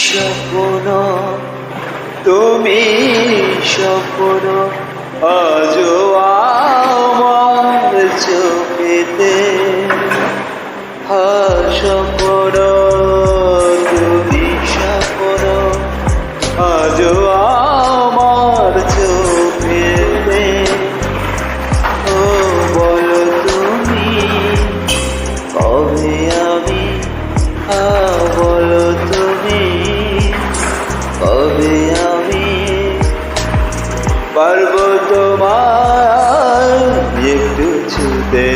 স্বপ্ন তুমি স্বপ্ন আজও আমার চোখেতে স্বপ্ন তুমি স্বপ্ন আজও আমার চোখেতে ও বলো তুমি কবে আমি বলো তুমি কবে আমি পারবো তোমার একটু ছুতে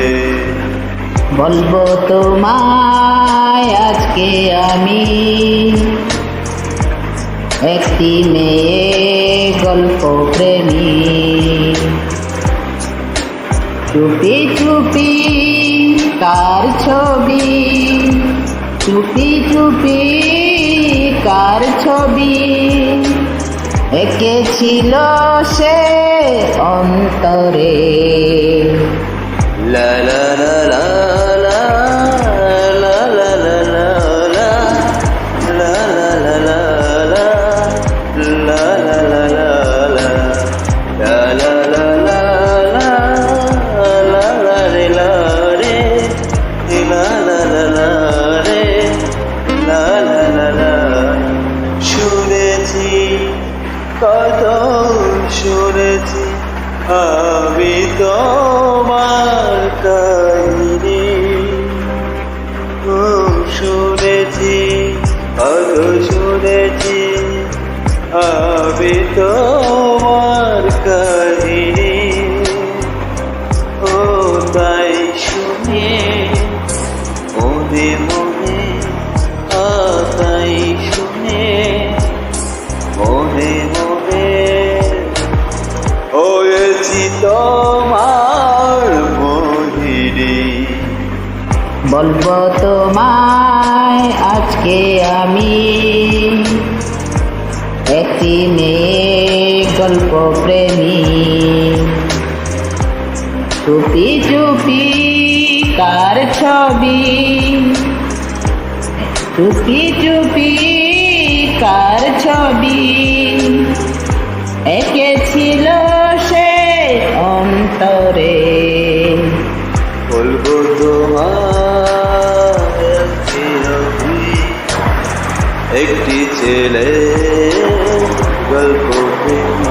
বলবো তোমায় আজকে আমি একটি মেয়ে গল্প প্রেমী চুপি চুপি কার ছবি চুপি চুপি কার ছবি এঁকেছিল সে অন্তরে লা লা লা লা লা লা লা লা লা লা লা লা লা লা লা লা শুনেছি কত শুনেছি আমি তোমার কাহিনী শুনেছি কত শুনেছি আমি তোমার কাহিনী ও তাই শুনে মনে মনে তাই শুনে মনে মনে হয়েছি তোমার মোহিনী বলবো তোমায় আজকে আমি একটি মেয়ে গল্প প্রেমী চুপি চুপি কার ছবি চুপি চুপি কার ছবি এঁকেছিল সে অন্তরে বলবো তোমার একটি ছেলে গল্প প্রেমী